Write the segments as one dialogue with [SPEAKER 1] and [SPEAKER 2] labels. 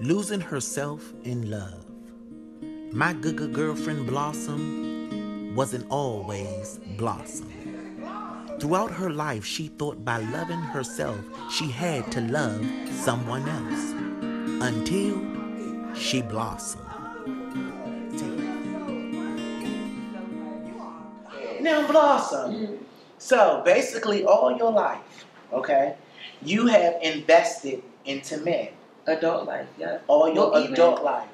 [SPEAKER 1] Losing herself in love. My good girlfriend Blossom wasn't always Blossom. Throughout her life, she thought by loving herself, she had to love someone else. Until she blossomed. Now, Blossom. So, basically, all your life, okay, you have invested into men.
[SPEAKER 2] Adult life, yeah.
[SPEAKER 1] All your adult life.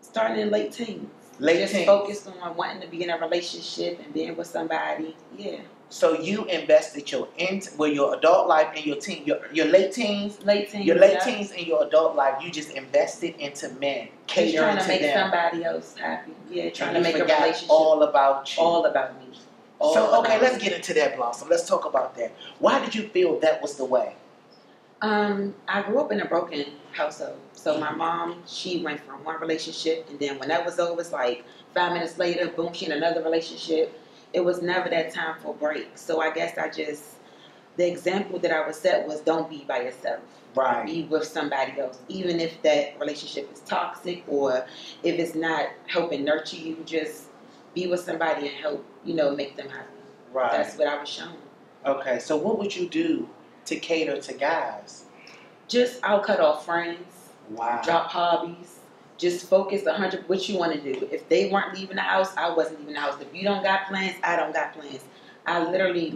[SPEAKER 2] Starting in late teens.
[SPEAKER 1] Late teens.
[SPEAKER 2] Focused on wanting to be in a relationship and being with somebody. Yeah.
[SPEAKER 1] So you invested your adult life and your late teens. Your late teens and your adult life. You just invested into men, catering to them.
[SPEAKER 2] Trying to make somebody else happy. Yeah, trying to make a relationship.
[SPEAKER 1] All about you.
[SPEAKER 2] All about me.
[SPEAKER 1] Let's get into that, Blossom. Let's talk about that. Why did you feel that was the way?
[SPEAKER 2] I grew up in a broken household. So my mom, she went from one relationship, and then when that was over, it's like 5 minutes later, boom, she in another relationship. It was never that time for a break. So I guess the example that I would set was don't be by yourself.
[SPEAKER 1] Right.
[SPEAKER 2] Be with somebody else. Even if that relationship is toxic or if it's not helping nurture you, just be with somebody and help, make them happy.
[SPEAKER 1] Right.
[SPEAKER 2] That's what I was shown.
[SPEAKER 1] Okay, so what would you do to cater to guys?
[SPEAKER 2] I'll cut off friends.
[SPEAKER 1] Wow.
[SPEAKER 2] Drop hobbies. Just focus 100 what you want to do. If they weren't leaving the house, I wasn't leaving the house. If you don't got plans, I don't got plans. I literally,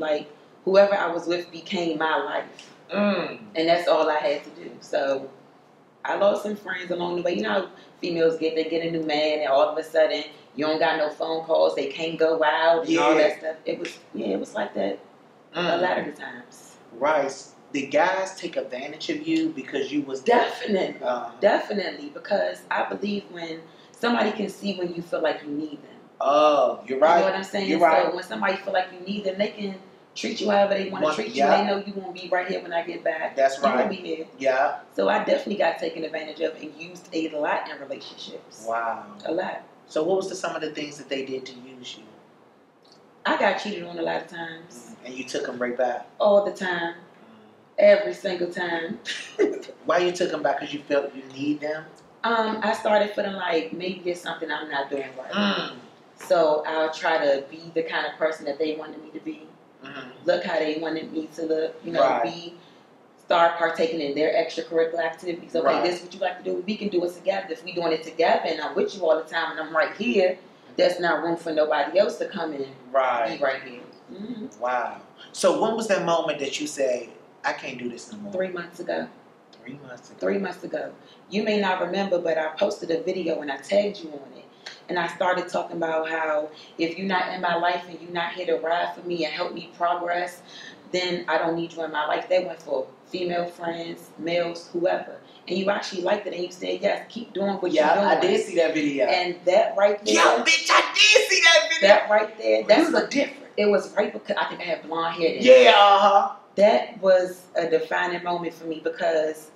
[SPEAKER 2] whoever I was with became my life. And that's all I had to do. So I lost some friends along the way. You know how females get a new man and all of a sudden you don't got no phone calls, they can't go out and all that stuff. It was like that a lot of the times.
[SPEAKER 1] Right. Did guys take advantage of you because you was
[SPEAKER 2] definitely, because I believe when somebody can see when you feel like you need them.
[SPEAKER 1] Oh, you're right.
[SPEAKER 2] You know what I'm saying?
[SPEAKER 1] You're right.
[SPEAKER 2] So when somebody feel like you need them, they can treat you however they want to treat you. They know you won't be right here when I get back.
[SPEAKER 1] That's right.
[SPEAKER 2] You won't be here.
[SPEAKER 1] Yeah.
[SPEAKER 2] So I definitely got taken advantage of and used a lot in relationships.
[SPEAKER 1] Wow.
[SPEAKER 2] A lot.
[SPEAKER 1] So what was some of the things that they did to use you?
[SPEAKER 2] I got cheated on a lot of times.
[SPEAKER 1] And you took them right back?
[SPEAKER 2] All the time. Every single time.
[SPEAKER 1] Why you took them back? Because you felt you need them?
[SPEAKER 2] I started feeling like maybe there's something I'm not doing right. So I'll try to be the kind of person that they wanted me to be. Look how they wanted me to look, start partaking in their extracurricular activities. Okay, this is what you like to do. We can do it together. If we're doing it together and I'm with you all the time and I'm right here, there's not room for nobody else to come in and be right here.
[SPEAKER 1] Wow. So when was that moment that you said, I can't do this no more?
[SPEAKER 2] 3 months ago.
[SPEAKER 1] 3 months ago.
[SPEAKER 2] 3 months ago. You may not remember, but I posted a video and I tagged you on it. And I started talking about how if you're not in my life and you're not here to ride for me and help me progress, then I don't need you in my life. They went for female friends, males, whoever. And you actually liked it and you said, yes, keep doing what you're doing.
[SPEAKER 1] Yeah, I did see that video.
[SPEAKER 2] And that right there.
[SPEAKER 1] Yo, bitch, I did see that video.
[SPEAKER 2] That right there.
[SPEAKER 1] That's a different.
[SPEAKER 2] It was right because I think I had blonde hair then.
[SPEAKER 1] Yeah,
[SPEAKER 2] That was a defining moment for me because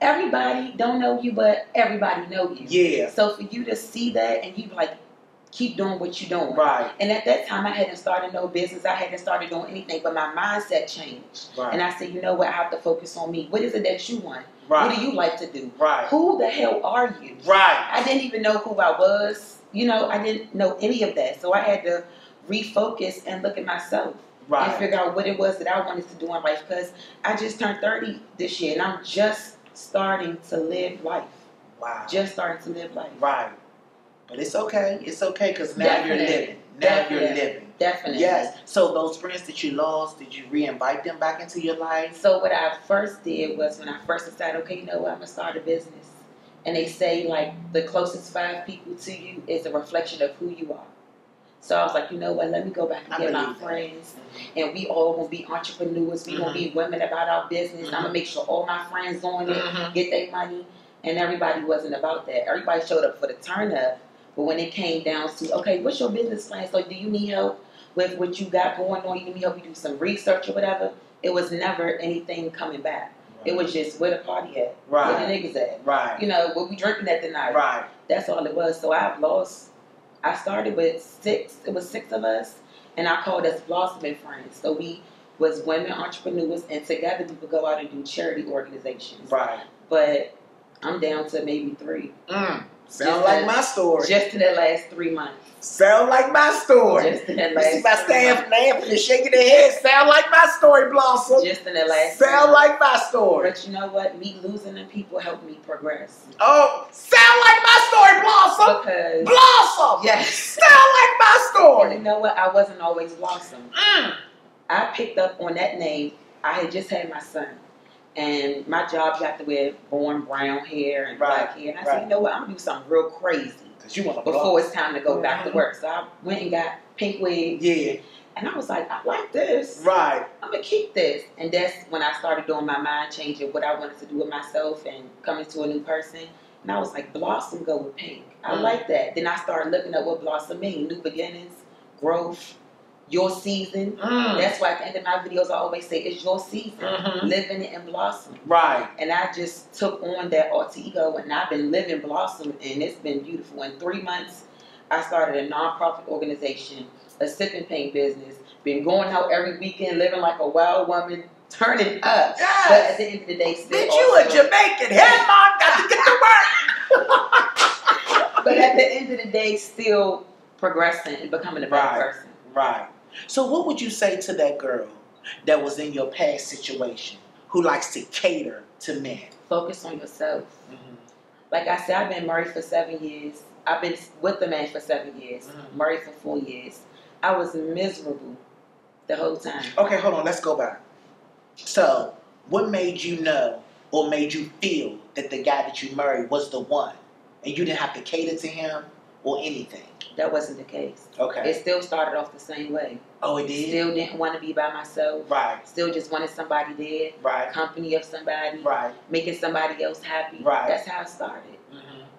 [SPEAKER 2] everybody don't know you, but everybody know you.
[SPEAKER 1] Yeah.
[SPEAKER 2] So for you to see that and you be like, keep doing what you're doing.
[SPEAKER 1] Right.
[SPEAKER 2] And at that time, I hadn't started no business. I hadn't started doing anything, but my mindset changed.
[SPEAKER 1] Right.
[SPEAKER 2] And I said, you know what? I have to focus on me. What is it that you want?
[SPEAKER 1] Right.
[SPEAKER 2] What do you like to do?
[SPEAKER 1] Right.
[SPEAKER 2] Who the hell are you?
[SPEAKER 1] Right.
[SPEAKER 2] I didn't even know who I was. I didn't know any of that. So I had to refocus and look at myself.
[SPEAKER 1] Right.
[SPEAKER 2] And figure out what it was that I wanted to do in life. Because I just turned 30 this year and I'm just starting to live life.
[SPEAKER 1] Wow.
[SPEAKER 2] Just starting to live life.
[SPEAKER 1] Right. But it's okay. It's okay because now you're living. Now you're living.
[SPEAKER 2] Definitely.
[SPEAKER 1] Yes. So those friends that you lost, did you re-invite them back into your life?
[SPEAKER 2] So what I first did was when I first decided, okay, you know what, I'm going to start a business. And they say the closest 5 people to you is a reflection of who you are. So I was like, you know what, let me go back and get my friends. And we all going to be entrepreneurs. We going to be women about our business. I'm going to make sure all my friends on it, get their money. And everybody wasn't about that. Everybody showed up for the turn up. But when it came down to, okay, what's your business plan? So do you need help with what you got going on? You need help, you do some research or whatever? It was never anything coming back. Right. It was just where the party at, where the niggas at.
[SPEAKER 1] Right.
[SPEAKER 2] What we drinking at the night.
[SPEAKER 1] Right.
[SPEAKER 2] That's all it was. So I started with 6. It was 6 of us, and I called us Blossoming Friends. So we was women entrepreneurs, and together we would go out and do charity organizations.
[SPEAKER 1] Right.
[SPEAKER 2] But I'm down to maybe 3.
[SPEAKER 3] Sound like my story.
[SPEAKER 2] Just in the last 3 months.
[SPEAKER 3] Sound like my story.
[SPEAKER 2] Just in the last 3 months.
[SPEAKER 3] See my staff laughing and shaking their heads. Sound like my story, Blossom.
[SPEAKER 2] Just in the last
[SPEAKER 3] Sound like my story.
[SPEAKER 2] But you know what? Me losing them people helped me progress.
[SPEAKER 3] Oh, sound like my story, Blossom.
[SPEAKER 2] Because
[SPEAKER 3] Blossom.
[SPEAKER 2] yes.
[SPEAKER 3] Sound like my story.
[SPEAKER 2] And you know what? I wasn't always Blossom. I picked up on that name. I had just had my son. And my job, you have to wear brown hair and black hair. And I said, you know what? I'm going to do something real crazy before it's time to go back to work. So I went and got pink wig.
[SPEAKER 3] Yeah.
[SPEAKER 2] And I was like, I like this.
[SPEAKER 3] Right.
[SPEAKER 2] I'm going to keep this. And that's when I started doing my mind change of what I wanted to do with myself and coming to a new person. And I was like, Blossom go with pink. I like that. Then I started looking at what Blossom means. New beginnings, growth. Your season. That's why at the end of my videos I always say it's your season. Living it and blossom. Right. And I just took on that alter ego and I've been living blossom and it's been beautiful. In 3 months I started a non-profit organization, a sip and paint business, been going out every weekend, living like a wild woman, turning up.
[SPEAKER 3] Yes.
[SPEAKER 2] But at the end of the day still
[SPEAKER 3] you a Jamaican. Hey mom, got to get to work.
[SPEAKER 2] But at the end of the day still progressing and becoming a better person.
[SPEAKER 3] Right. So what would you say to that girl that was in your past situation who likes to cater to men?
[SPEAKER 2] Focus on yourself. Like I said, I've been married for 7 years. I've been with the man for 7 years. Married for 4 years. I was miserable the whole time.
[SPEAKER 3] Okay, hold on. Let's go back. So what made you know or made you feel that the guy that you married was the one and you didn't have to cater to him or anything?
[SPEAKER 2] That wasn't the case.
[SPEAKER 3] Okay.
[SPEAKER 2] It still started off the same way.
[SPEAKER 3] Oh, it did?
[SPEAKER 2] Still didn't want to be by myself.
[SPEAKER 3] Right.
[SPEAKER 2] Still just wanted somebody there.
[SPEAKER 3] Right.
[SPEAKER 2] Company of somebody.
[SPEAKER 3] Right.
[SPEAKER 2] Making somebody else happy.
[SPEAKER 3] Right.
[SPEAKER 2] That's how it started.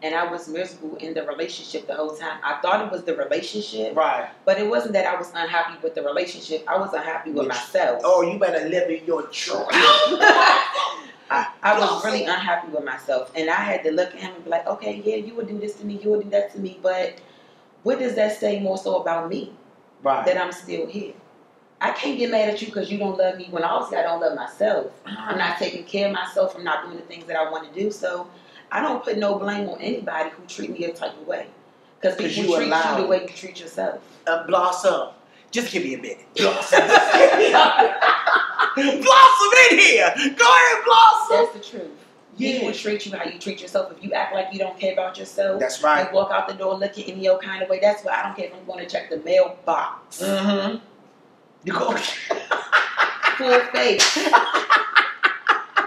[SPEAKER 2] And I was miserable in the relationship the whole time. I thought it was the relationship.
[SPEAKER 3] Right.
[SPEAKER 2] But it wasn't that I was unhappy with the relationship. I was unhappy with myself.
[SPEAKER 3] Oh, you better live in your truth.
[SPEAKER 2] I was really unhappy with myself. And I had to look at him and be like, okay, yeah, you would do this to me. You would do that to me. But what does that say more so about me?
[SPEAKER 3] Right.
[SPEAKER 2] That I'm still here. I can't get mad at you because you don't love me when obviously I don't love myself. I'm not taking care of myself. I'm not doing the things that I want to do. So I don't put no blame on anybody who treat me a type of way. Because people treat you the way you treat yourself.
[SPEAKER 3] Blossom. Just give me a minute. Blossom. Blossom in here. Go ahead, Blossom.
[SPEAKER 2] That's the truth.
[SPEAKER 3] Yeah.
[SPEAKER 2] People treat you how you treat yourself. If you act like you don't care about yourself,
[SPEAKER 3] that's right.
[SPEAKER 2] You walk out the door looking any old kind of way. That's why I don't care if I'm going to check the mailbox. You go full face.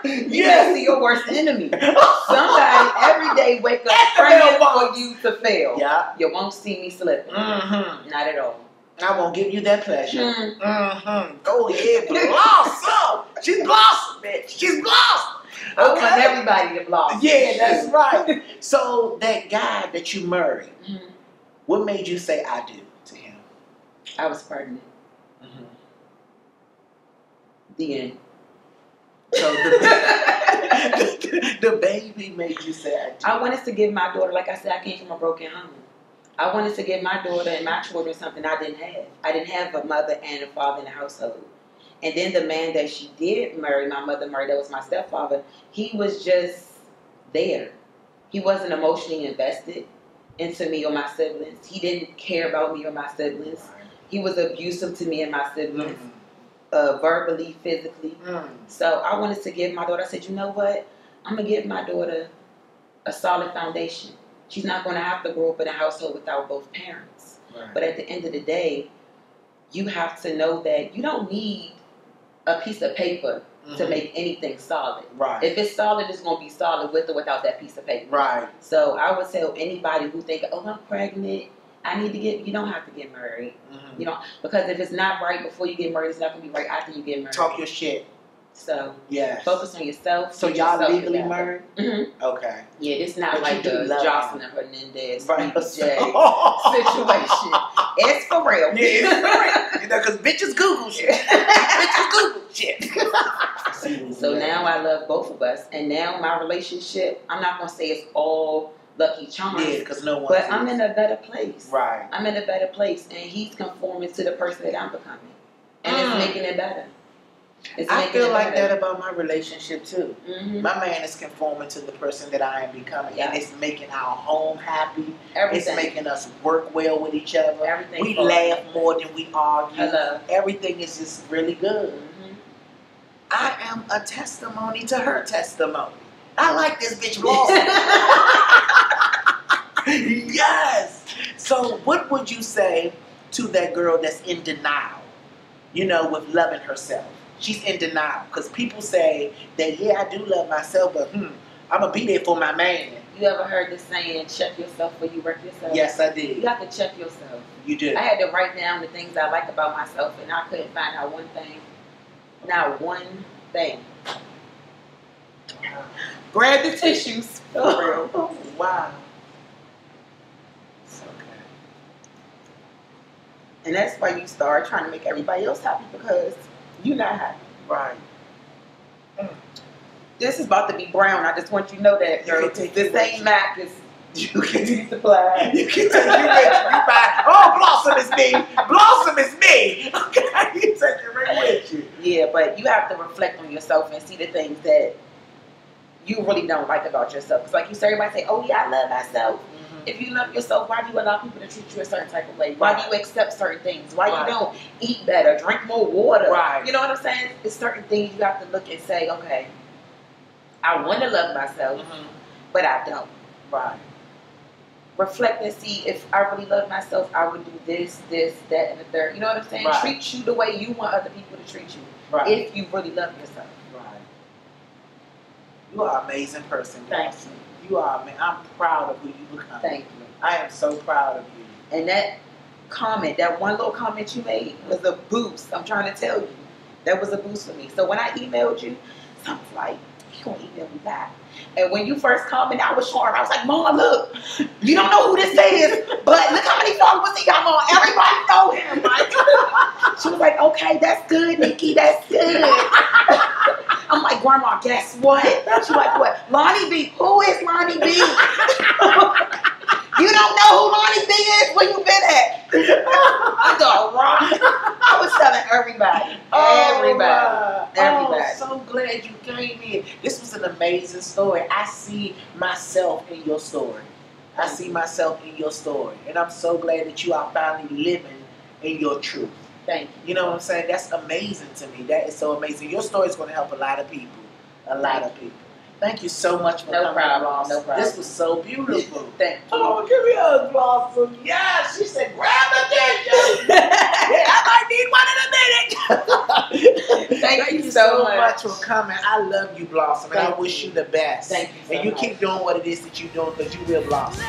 [SPEAKER 2] You can see your worst enemy. Somebody every day wake up praying for you to fail.
[SPEAKER 3] Yeah.
[SPEAKER 2] You won't see me slipping. Not at all.
[SPEAKER 3] I won't give you that pleasure. Go ahead, Blossom. She's Blossom, bitch. She's Blossom.
[SPEAKER 2] I want everybody to blossom.
[SPEAKER 3] Yeah, that's right. So that guy that you married, what made you say I do to him?
[SPEAKER 2] I was pregnant. The end. So
[SPEAKER 3] the baby made you say I do.
[SPEAKER 2] I wanted to give my daughter, like I said, I came from a broken home. I wanted to give my daughter and my children something I didn't have. I didn't have a mother and a father in the household. And then the man that she did marry, my mother married, that was my stepfather, he was just there. He wasn't emotionally invested into me or my siblings. He didn't care about me or my siblings. He was abusive to me and my siblings, verbally, physically. So I wanted to give my daughter, I said, you know what? I'm going to give my daughter a solid foundation. She's not going to have to grow up in a household without both parents. But at the end of the day, you have to know that you don't need a piece of paper to make anything solid. If it's solid, it's going to be solid with or without that piece of paper. So I would tell anybody who think, oh, I'm pregnant, I need to get, you don't have to get married. You know, because if it's not right before you get married, it's not going to be right after you get married.
[SPEAKER 3] Talk your shit.
[SPEAKER 2] So focus on yourself.
[SPEAKER 3] So y'all legally married? Okay.
[SPEAKER 2] Yeah, it's not
[SPEAKER 3] but
[SPEAKER 2] like the Jocelyn and Hernandez situation. It's for real.
[SPEAKER 3] Yeah, it's for real. You know, because bitches Google shit. Bitches Google shit.
[SPEAKER 2] So now I love both of us. And now my relationship, I'm not going to say it's all lucky charms.
[SPEAKER 3] Yeah, because no one.
[SPEAKER 2] But I'm in a better place.
[SPEAKER 3] Right.
[SPEAKER 2] I'm in a better place. And he's conforming to the person that I'm becoming. And it's making it better. It's
[SPEAKER 3] I
[SPEAKER 2] making
[SPEAKER 3] feel
[SPEAKER 2] it
[SPEAKER 3] like
[SPEAKER 2] better.
[SPEAKER 3] that about my relationship too.
[SPEAKER 2] Mm-hmm.
[SPEAKER 3] My man is conforming to the person that I am becoming,
[SPEAKER 2] Yeah.
[SPEAKER 3] and it's making our home happy.
[SPEAKER 2] Everything.
[SPEAKER 3] It's making us work well with each other.
[SPEAKER 2] Everything
[SPEAKER 3] We
[SPEAKER 2] falls
[SPEAKER 3] laugh
[SPEAKER 2] into
[SPEAKER 3] more
[SPEAKER 2] place.
[SPEAKER 3] than we argue.
[SPEAKER 2] Hello.
[SPEAKER 3] Everything is just really good.
[SPEAKER 2] Mm-hmm.
[SPEAKER 3] I am a testimony to her testimony. I like this bitch Blossom. Yes. So what would you say to that girl that's in denial, you know, with loving herself? She's in denial because people say that, yeah, I do love myself, but I'm going to be there for my man.
[SPEAKER 2] You ever heard the saying, check yourself before you wreck yourself?
[SPEAKER 3] Yes, I
[SPEAKER 2] You
[SPEAKER 3] did.
[SPEAKER 2] have to check yourself.
[SPEAKER 3] You do.
[SPEAKER 2] I had to write down the things I like about myself, and I couldn't find out one thing. Not one thing. Grab the tissues. For real.
[SPEAKER 3] Oh, wow. It's okay.
[SPEAKER 2] And that's why you start trying to make everybody else happy, because you're not happy.
[SPEAKER 3] Right.
[SPEAKER 2] This is about to be brown. I just want you to know that, girl.
[SPEAKER 3] You can take
[SPEAKER 2] The
[SPEAKER 3] it with
[SPEAKER 2] same
[SPEAKER 3] you.
[SPEAKER 2] Mac is
[SPEAKER 3] You can
[SPEAKER 2] supply.
[SPEAKER 3] You can take you buy. Oh, Blossom is me. Blossom is me. Okay, you take it right with you.
[SPEAKER 2] Yeah, but you have to reflect on yourself and see the things that you really don't like about yourself. Because like you say, everybody say, oh yeah, I love myself. If you love yourself, why do you allow people to treat you a certain type of way? Why do you accept certain things? Why
[SPEAKER 3] Right.
[SPEAKER 2] you don't eat better, drink more water?
[SPEAKER 3] Right.
[SPEAKER 2] You know what I'm saying? It's certain things you have to look and say, okay, I want to love myself, but I don't.
[SPEAKER 3] Right.
[SPEAKER 2] Reflect and see if I really love myself, I would do this, that, and the third. You know what I'm saying?
[SPEAKER 3] Right.
[SPEAKER 2] Treat you the way you want other people to treat you.
[SPEAKER 3] Right.
[SPEAKER 2] If you really love yourself.
[SPEAKER 3] Right. You are an amazing person.
[SPEAKER 2] Thank
[SPEAKER 3] Blossom. You are, man. I'm proud of who you become.
[SPEAKER 2] Thank you.
[SPEAKER 3] I am so proud of you.
[SPEAKER 2] And that comment, that one little comment you made was a boost. I'm trying to tell you. That was a boost for me. So when I emailed you, I was like, he gonna email me back. And when you first commented, I was showing her. I was like, Mom, look, you don't know who this is, but look how many followers he got on. Everybody know him. Like, she was like, okay, that's good, Nikki, that's good. I'm like, Grandma, guess what? She's like, what? Lonnie Bee. Who is Lonnie Bee? You don't know who Lonnie Bee is? Where you been at? I'm the rock. I was telling everybody. Everybody.
[SPEAKER 3] Oh, so glad you came in. This was an amazing story. I see myself in your story. I see myself in your story. And I'm so glad that you are finally living in your truth.
[SPEAKER 2] Thank you.
[SPEAKER 3] You know what I'm saying? That's amazing to me. That is so amazing. Your story is going to help a lot of people. A lot of people. Thank you so much for coming, Blossom.
[SPEAKER 2] No problem.
[SPEAKER 3] This was so beautiful.
[SPEAKER 2] Thank you.
[SPEAKER 3] Oh, give me a Blossom. Yeah, she said, grab the tissue. I might need one in a minute.
[SPEAKER 2] Thank you so much
[SPEAKER 3] for coming. I love you, Blossom, and I wish you the best.
[SPEAKER 2] Thank you so
[SPEAKER 3] And you
[SPEAKER 2] much.
[SPEAKER 3] keep doing what it is that you're doing, because you will blossom.